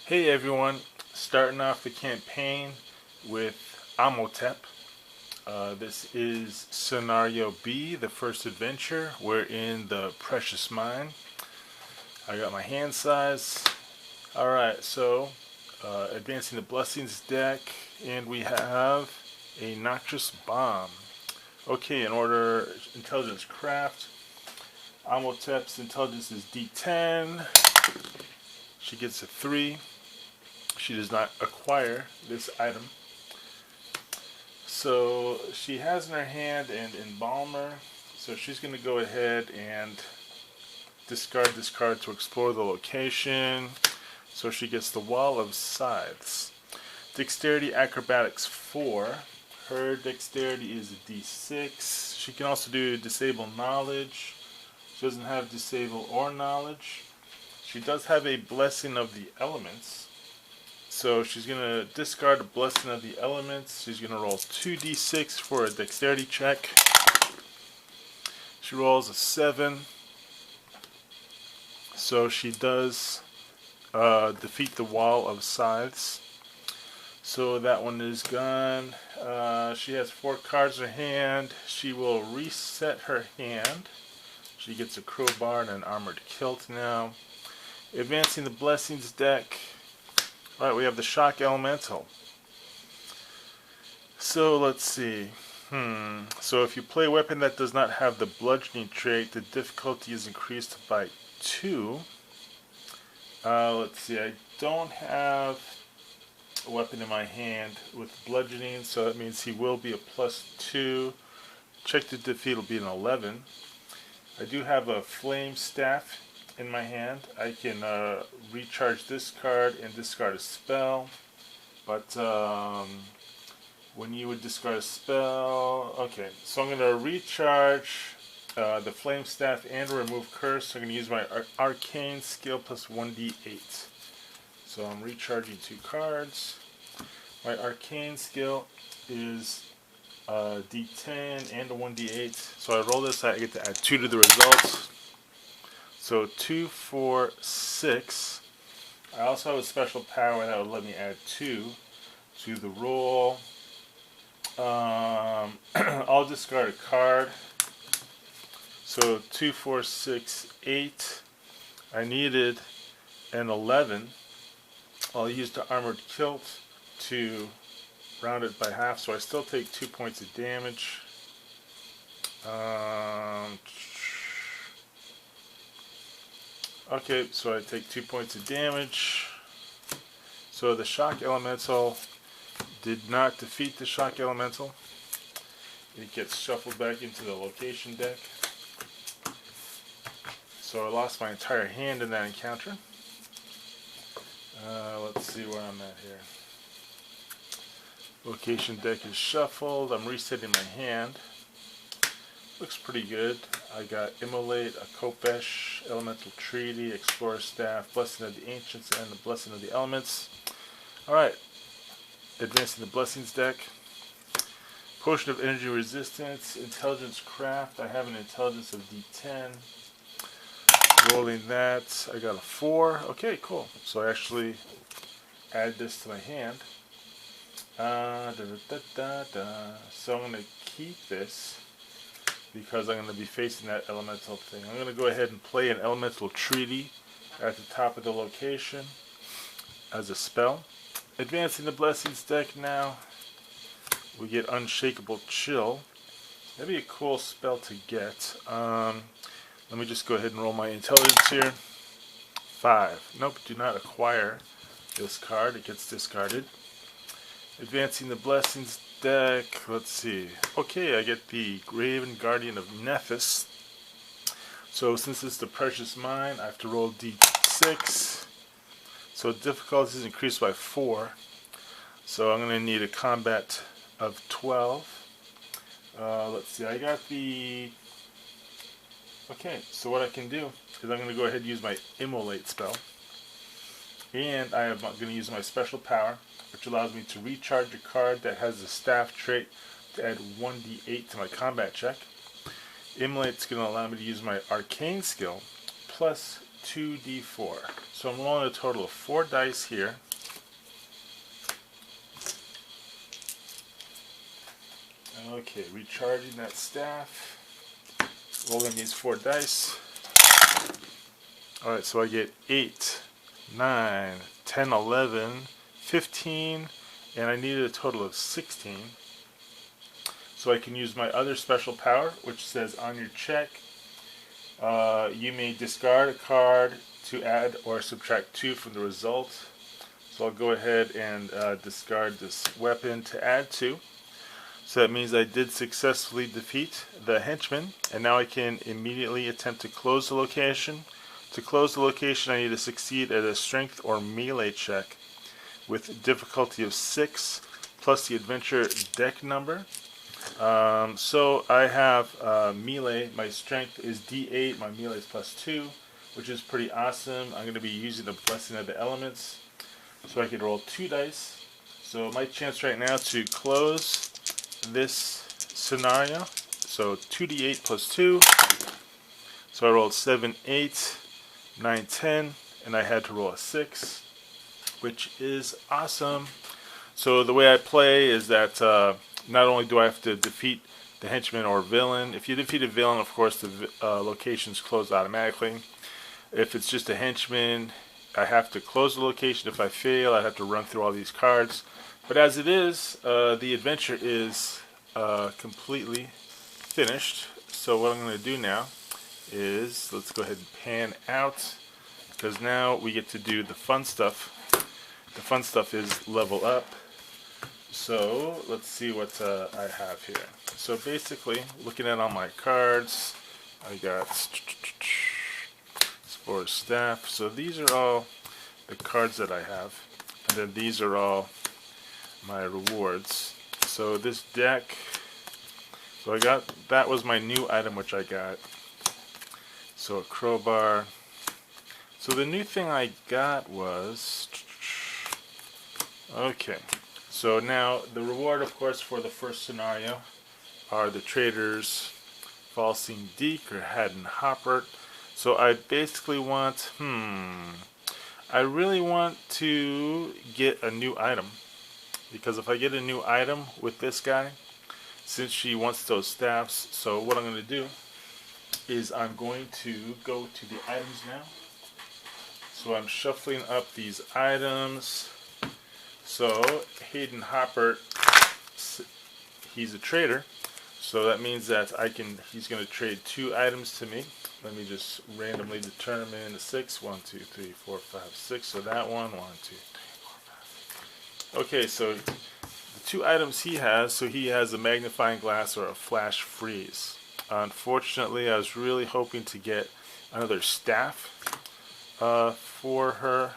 Hey everyone, starting off the campaign with Ahmotep. This is Scenario B, the first adventure. We're in the Precious Mine. I got my hand size. Alright, so advancing the Blessings deck, and we have a Noxious Bomb. Okay, in order Intelligence Craft, Ahmotep's Intelligence is D10. She gets a 3. She does not acquire this item. So she has in her hand an Embalmer. So she's going to go ahead and discard this card to explore the location. So she gets the Wall of Scythes. Dexterity Acrobatics 4. Her dexterity is a D6. She can also do Disable Knowledge. She doesn't have Disable or Knowledge. She does have a Blessing of the Elements. So she's going to discard a Blessing of the Elements. She's going to roll 2d6 for a dexterity check. She rolls a 7. So she does defeat the Wall of Scythes. So that one is gone. She has 4 cards in her hand. She will reset her hand. She gets a crowbar and an armored kilt now. Advancing the Blessings deck. Alright, we have the Shock Elemental. So let's see. So if you play a weapon that does not have the bludgeoning trait, the difficulty is increased by 2. Let's see, I don't have a weapon in my hand with bludgeoning, so that means he will be a +2. Check to defeat will be an 11. I do have a Flame Staff in my hand. I can recharge this card and discard a spell, but when you would discard a spell, okay, so I'm going to recharge the Flame Staff and remove Curse. So I'm going to use my Arcane skill plus 1d8. So I'm recharging 2 cards. My Arcane skill is d10 and a 1d8. So I roll this, I get to add 2 to the results. So 2, 4, 6. I also have a special power that would let me add 2 to the roll. I'll discard a card. So 2, 4, 6, 8. I needed an 11. I'll use the armored kilt to round it by half, so I still take 2 points of damage. Okay, so I take 2 points of damage. So the Shock Elemental did not defeat the Shock Elemental. It gets shuffled back into the location deck. So I lost my entire hand in that encounter. Let's see where I'm at here. Location deck is shuffled. I'm resetting my hand. Looks pretty good. I got Immolate, a Kopesh, Elemental Treaty, Explorer Staff, Blessing of the Ancients, and the Blessing of the Elements. Alright, advancing the Blessings deck. Potion of Energy Resistance, Intelligence Craft. I have an Intelligence of D10. Rolling that, I got a 4. Okay, cool. So I actually add this to my hand. So I'm going to keep this, because I'm going to be facing that elemental thing. I'm going to go ahead and play an Elemental Treaty at the top of the location as a spell. Advancing the Blessings deck now, we get Unshakable Chill. That'd be a cool spell to get. Let me just go ahead and roll my intelligence here. 5. Nope, do not acquire this card. It gets discarded. Advancing the Blessings deck, let's see. Okay, I get the Graven Guardian of Nephis. So since it's the Precious Mine, I have to roll d6. So difficulty is increased by 4. So I'm going to need a combat of 12. Let's see, I got the... Okay, so what I can do is I'm going to go ahead and use my Immolate spell. And I am going to use my special power, which allows me to recharge a card that has the staff trait to add 1d8 to my combat check. Immolate's going to allow me to use my Arcane skill plus 2d4. So I'm rolling a total of 4 dice here. Okay, recharging that staff. Rolling these 4 dice. Alright, so I get 8, 9, 10, 11, 15, and I needed a total of 16. So I can use my other special power, which says on your check, you may discard a card to add or subtract 2 from the result. So I'll go ahead and discard this weapon to add 2. So that means I did successfully defeat the henchman, and now I can immediately attempt to close the location. To close the location, I need to succeed at a strength or melee check with difficulty of 6 plus the adventure deck number. So I have melee. My strength is D8. My melee is +2, which is pretty awesome. I'm going to be using the blessing of the elements, so I could roll 2 dice. So my chance right now to close this scenario. So 2d8 plus 2. So I rolled 7, 8, 9, 10, and I had to roll a 6, which is awesome. So the way I play is that not only do I have to defeat the henchman or villain. If you defeat a villain, of course, the location's closed automatically. If it's just a henchman, I have to close the location. If I fail, I have to run through all these cards. But as it is, the adventure is completely finished. So what I'm going to do now is, let's go ahead and pan out, because now we get to do the fun stuff. The fun stuff is level up. So let's see what I have here. So basically, looking at all my cards, I got Spore Staff. So these are all the cards that I have, and then these are all my rewards. So this deck, so I got, that was my new item which I got. So a crowbar. So the new thing I got was, okay, so now the reward, of course, for the first scenario are the traders Falsing Deek or Haddon Hopper. So I basically want, I really want to get a new item, because if I get a new item with this guy, since she wants those staffs, so what I'm going to do is I'm going to go to the items now. So I'm shuffling up these items. So Hayden Hopper, he's a trader, so that means that he's going to trade 2 items to me. Let me just randomly determine the 6. 1, 2, 3, 4, 5, 6. So that one, 1, 2, 3, 4, 5. Okay, so the 2 items he has, so he has a magnifying glass or a flash freeze. Unfortunately, I was really hoping to get another staff for her.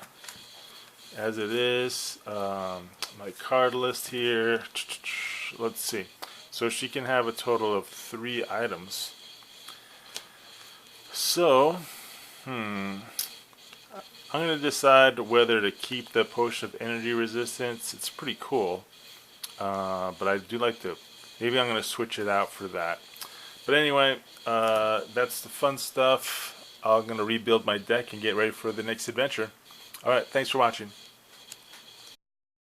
As it is, my card list here, let's see. So she can have a total of 3 items. So, I'm going to decide whether to keep the potion of energy resistance. It's pretty cool, but I do like to, maybe I'm going to switch it out for that. But anyway, that's the fun stuff. I'm going to rebuild my deck and get ready for the next adventure. Alright, thanks for watching.